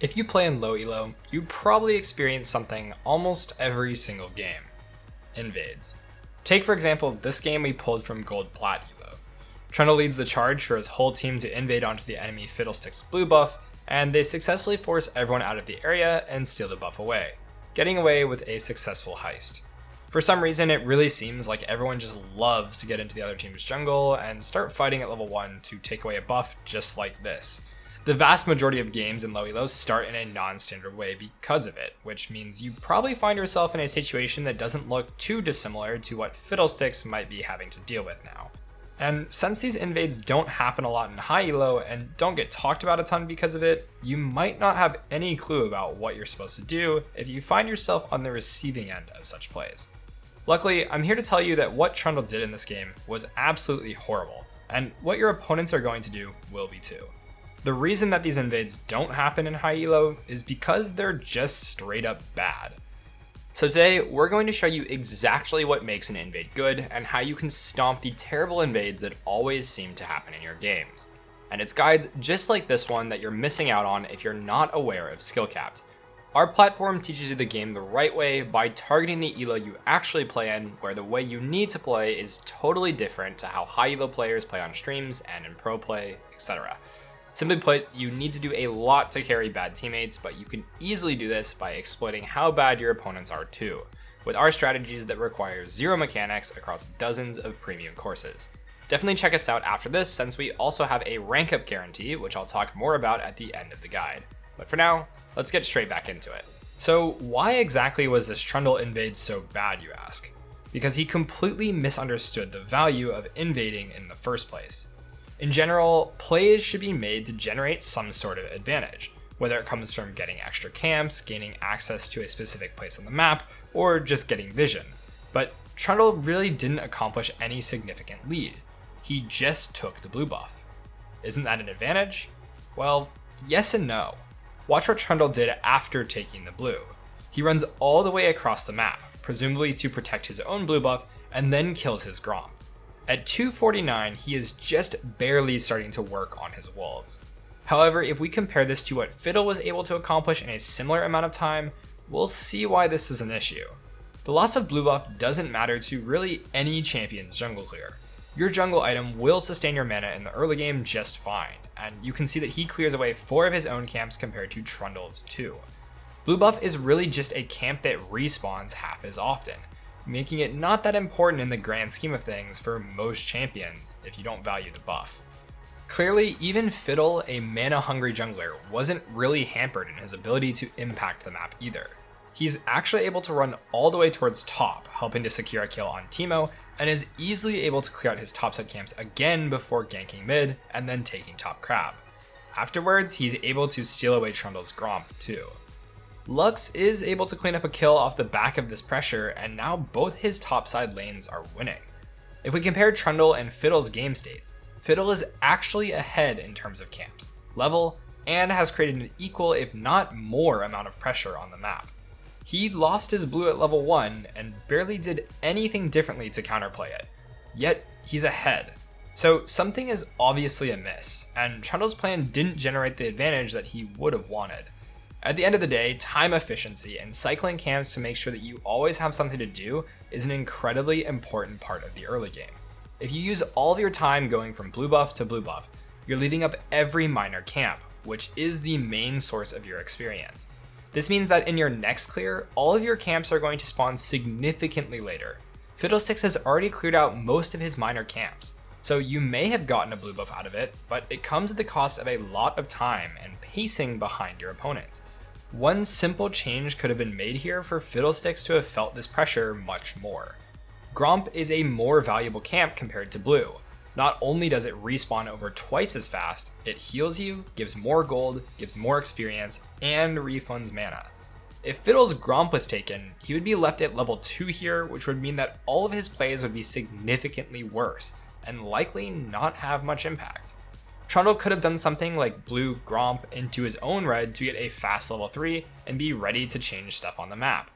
If you play in low elo, you probably experience something almost every single game. Invades. Take for example this game we pulled from gold plat elo. Trundle leads the charge for his whole team to invade onto the enemy Fiddlesticks blue buff, and they successfully force everyone out of the area and steal the buff away, getting away with a successful heist. For some reason, it really seems like everyone just loves to get into the other team's jungle and start fighting at level 1 to take away a buff just like this. The vast majority of games in low elo start in a non-standard way because of it, which means you probably find yourself in a situation that doesn't look too dissimilar to what Fiddlesticks might be having to deal with now. And since these invades don't happen a lot in high elo and don't get talked about a ton because of it, you might not have any clue about what you're supposed to do if you find yourself on the receiving end of such plays. Luckily, I'm here to tell you that what Trundle did in this game was absolutely horrible, and what your opponents are going to do will be too. The reason that these invades don't happen in high elo is because they're just straight up bad. So today, we're going to show you exactly what makes an invade good and how you can stomp the terrible invades that always seem to happen in your games. And it's guides just like this one that you're missing out on if you're not aware of skill capped. Our platform teaches you the game the right way by targeting the elo you actually play in, where the way you need to play is totally different to how high elo players play on streams and in pro play, etc. Simply put, you need to do a lot to carry bad teammates, but you can easily do this by exploiting how bad your opponents are too, with our strategies that require zero mechanics across dozens of premium courses. Definitely check us out after this, since we also have a rank up guarantee, which I'll talk more about at the end of the guide. But for now, let's get straight back into it. So why exactly was this Trundle invade so bad, you ask? Because he completely misunderstood the value of invading in the first place. In general, plays should be made to generate some sort of advantage, whether it comes from getting extra camps, gaining access to a specific place on the map, or just getting vision. But Trundle really didn't accomplish any significant lead. He just took the blue buff. Isn't that an advantage? Well, yes and no. Watch what Trundle did after taking the blue. He runs all the way across the map, presumably to protect his own blue buff, and then kills his Gromp. At 249, he is just barely starting to work on his wolves. However, if we compare this to what Fiddle was able to accomplish in a similar amount of time, we'll see why this is an issue. The loss of blue buff doesn't matter to really any champion's jungle clear. Your jungle item will sustain your mana in the early game just fine, and you can see that he clears away 4 of his own camps compared to Trundle's 2. Blue buff is really just a camp that respawns half as often, making it not that important in the grand scheme of things for most champions if you don't value the buff. Clearly, even Fiddle, a mana-hungry jungler, wasn't really hampered in his ability to impact the map either. He's actually able to run all the way towards top, helping to secure a kill on Teemo, and is easily able to clear out his topside camps again before ganking mid and then taking top crab. Afterwards, he's able to steal away Trundle's Gromp too. Lux is able to clean up a kill off the back of this pressure, and now both his topside lanes are winning. If we compare Trundle and Fiddle's game states, Fiddle is actually ahead in terms of camps, level, and has created an equal if not more amount of pressure on the map. He lost his blue at level 1 and barely did anything differently to counterplay it, yet he's ahead. So something is obviously amiss, and Trundle's plan didn't generate the advantage that he would have wanted. At the end of the day, time efficiency and cycling camps to make sure that you always have something to do is an incredibly important part of the early game. If you use all of your time going from blue buff to blue buff, you're leaving up every minor camp, which is the main source of your experience. This means that in your next clear, all of your camps are going to spawn significantly later. Fiddlesticks has already cleared out most of his minor camps, so you may have gotten a blue buff out of it, but it comes at the cost of a lot of time and pacing behind your opponent. One simple change could have been made here for Fiddlesticks to have felt this pressure much more. Gromp is a more valuable camp compared to blue. Not only does it respawn over twice as fast, it heals you, gives more gold, gives more experience, and refunds mana. If Fiddle's Gromp was taken, he would be left at level 2 here, which would mean that all of his plays would be significantly worse, and likely not have much impact. Trundle could have done something like blue Gromp into his own red to get a fast level 3 and be ready to change stuff on the map.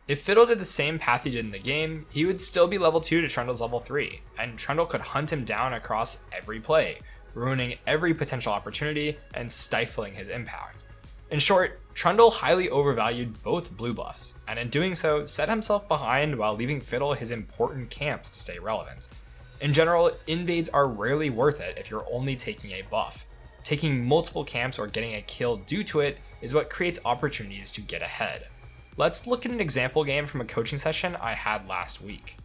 If Fiddle did the same path he did in the game, he would still be level 2 to Trundle's level 3, and Trundle could hunt him down across every play, ruining every potential opportunity and stifling his impact. In short, Trundle highly overvalued both blue buffs, and in doing so, set himself behind while leaving Fiddle his important camps to stay relevant. In general, invades are rarely worth it if you're only taking a buff. Taking multiple camps or getting a kill due to it is what creates opportunities to get ahead. Let's look at an example game from a coaching session I had last week.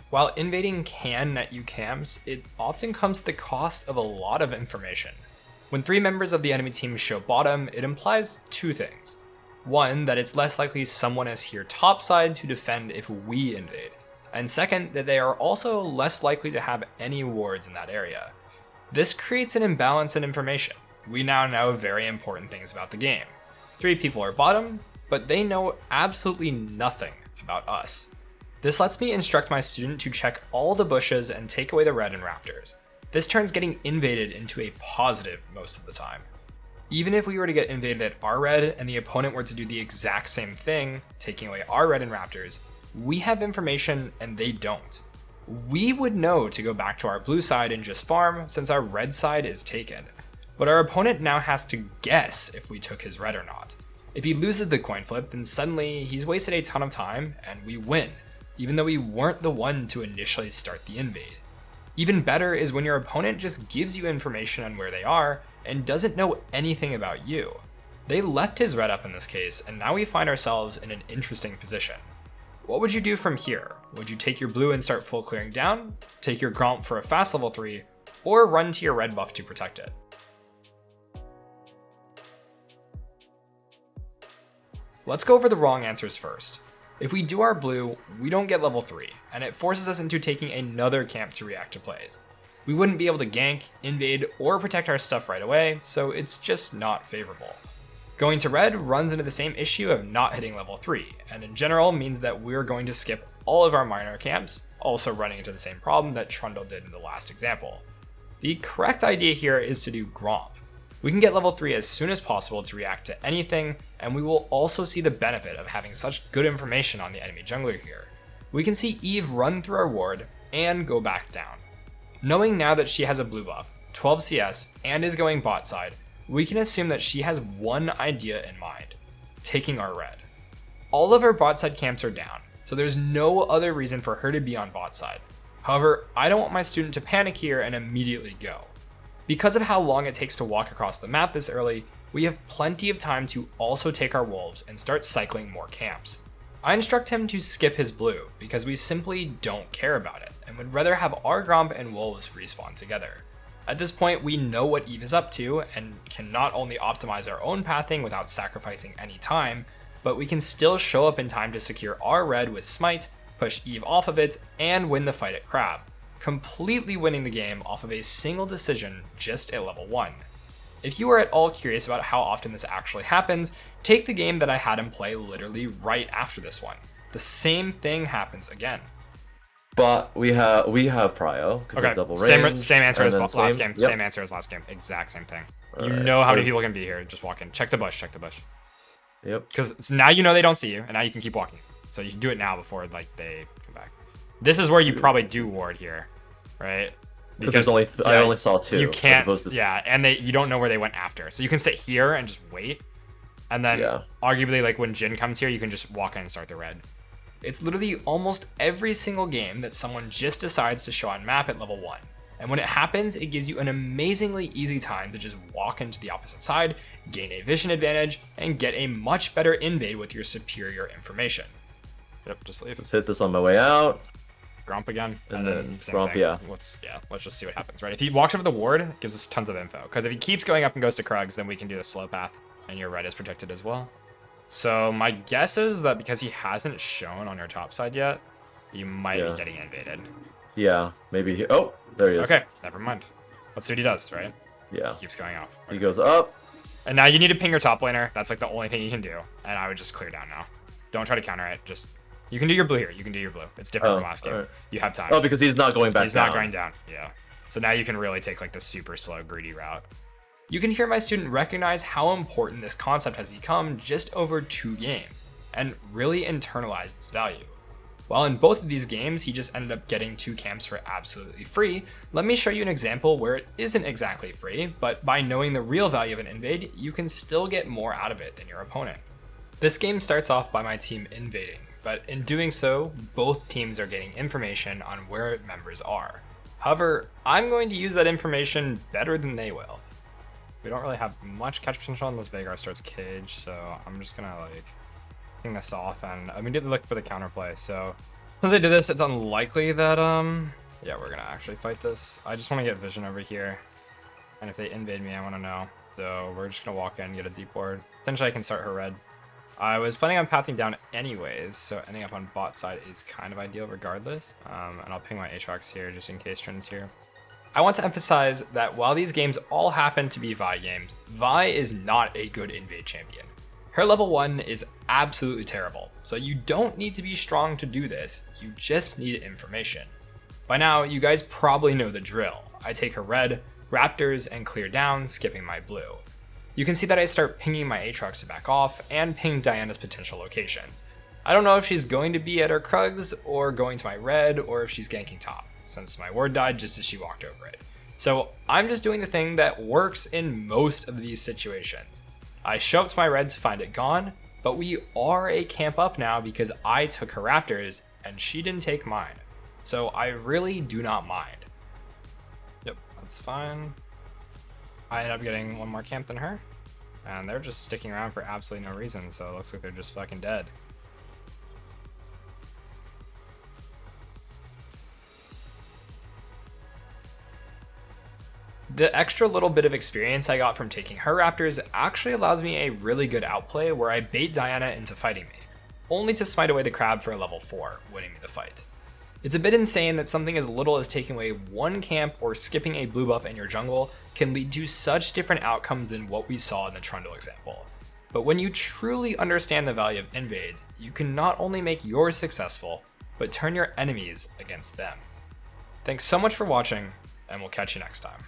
While invading can net you camps, it often comes at the cost of a lot of information. When 3 members of the enemy team show bottom, it implies 2 things. One, that it's less likely someone is here topside to defend if we invade. And second, that they are also less likely to have any wards in that area. This creates an imbalance in information. We now know very important things about the game. 3 people are bottom, but they know absolutely nothing about us. This lets me instruct my student to check all the bushes and take away the red and raptors. This turns getting invaded into a positive most of the time. Even if we were to get invaded at our red and the opponent were to do the exact same thing, taking away our red and raptors, we have information and they don't. We would know to go back to our blue side and just farm since our red side is taken. But our opponent now has to guess if we took his red or not. If he loses the coin flip, then suddenly he's wasted a ton of time and we win, even though we weren't the one to initially start the invade. Even better is when your opponent just gives you information on where they are and doesn't know anything about you. They left his red up in this case, and now we find ourselves in an interesting position. What would you do from here? Would you take your blue and start full clearing down, take your Gromp for a fast level 3, or run to your red buff to protect it? Let's go over the wrong answers first. If we do our blue, we don't get level 3, and it forces us into taking another camp to react to plays. We wouldn't be able to gank, invade, or protect our stuff right away, so it's just not favorable. Going to red runs into the same issue of not hitting level 3, and in general means that we're going to skip all of our minor camps, also running into the same problem that Trundle did in the last example. The correct idea here is to do Gromp. We can get level 3 as soon as possible to react to anything, and we will also see the benefit of having such good information on the enemy jungler here. We can see Eve run through our ward and go back down. Knowing now that she has a blue buff, 12 CS, and is going bot side, we can assume that she has one idea in mind: taking our red. All of her bot side camps are down, so there's no other reason for her to be on bot side. However, I don't want my student to panic here and immediately go. Because of how long it takes to walk across the map this early, we have plenty of time to also take our wolves and start cycling more camps. I instruct him to skip his blue because we simply don't care about it and would rather have our Gromp and wolves respawn together. At this point, we know what Eve is up to and can not only optimize our own pathing without sacrificing any time, but we can still show up in time to secure our red with Smite, push Eve off of it, and win the fight at Crab, completely winning the game off of a single decision just at level 1. If you are at all curious about how often this actually happens, take the game that I had him play literally right after this one. The same thing happens again. But we have prio because okay, of double range. Same answer as last game. Yep. Same answer as last game. Exact same thing. All you right. know how many people can be here. Just walk in. Check the bush. Check the bush. Yep. Because now you know they don't see you, and now you can keep walking. So you should do it now before like they come back. This is where you probably do ward here, right? Because there's only I only saw 2. You can't. To... Yeah, and you don't know where they went after. So you can sit here and just wait, and then arguably like when Jin comes here, you can just walk in and start the red. It's literally almost every single game that someone just decides to show on map at level 1. And when it happens, it gives you an amazingly easy time to just walk into the opposite side, gain a vision advantage, and get a much better invade with your superior information. Yep, just leave. Let's hit this on my way out. Gromp again. And then Gromp, thing. Yeah. Let's just see what happens, right? If he walks over the ward, it gives us tons of info. Because if he keeps going up and goes to Krugs, then we can do the slow path, and your red is protected as well. So my guess is that because he hasn't shown on your top side yet, you might be getting invaded. Yeah, maybe. Oh, there he is. Okay, never mind. Let's see what he does, right? Yeah. He keeps going up. He goes up. And now you need to ping your top laner. That's like the only thing you can do. And I would just clear down now. Don't try to counter it. Just you can do your blue here. You can do your blue. It's different from last game. Right. You have time. Oh, because he's not going back down. He's not going down. Yeah. So now you can really take like the super slow greedy route. You can hear my student recognize how important this concept has become just over 2 games, and really internalize its value. While in both of these games, he just ended up getting 2 camps for absolutely free, let me show you an example where it isn't exactly free, but by knowing the real value of an invade, you can still get more out of it than your opponent. This game starts off by my team invading, but in doing so, both teams are getting information on where members are. However, I'm going to use that information better than they will. We don't really have much catch potential unless Vagar starts cage, so I'm just gonna like ping this off and immediately look for the counterplay. So since I do this, it's unlikely that yeah, we're gonna actually fight this. I just want to get vision over here, and if they invade me, I want to know. So we're just gonna walk in and get a deep ward. Potentially I can start her red. I was planning on pathing down anyways, so ending up on bot side is kind of ideal regardless. And I'll ping my Aatrox here just in case Trin's here. I want to emphasize that while these games all happen to be Vi games, Vi is not a good invade champion. Her level 1 is absolutely terrible, so you don't need to be strong to do this, you just need information. By now, you guys probably know the drill. I take her red, Raptors, and clear down, skipping my blue. You can see that I start pinging my Aatrox to back off and ping Diana's potential locations. I don't know if she's going to be at her Krugs or going to my red or if she's ganking top, since my ward died just as she walked over it. So I'm just doing the thing that works in most of these situations. I show up to my red to find it gone, but we are a camp up now because I took her Raptors and she didn't take mine. So I really do not mind. Yep, that's fine. I ended up getting 1 more camp than her, and they're just sticking around for absolutely no reason, so it looks like they're just fucking dead. The extra little bit of experience I got from taking her Raptors actually allows me a really good outplay where I bait Diana into fighting me, only to smite away the crab for a level 4, winning me the fight. It's a bit insane that something as little as taking away 1 camp or skipping a blue buff in your jungle can lead to such different outcomes than what we saw in the Trundle example. But when you truly understand the value of invades, you can not only make yours successful, but turn your enemies against them. Thanks so much for watching, and we'll catch you next time.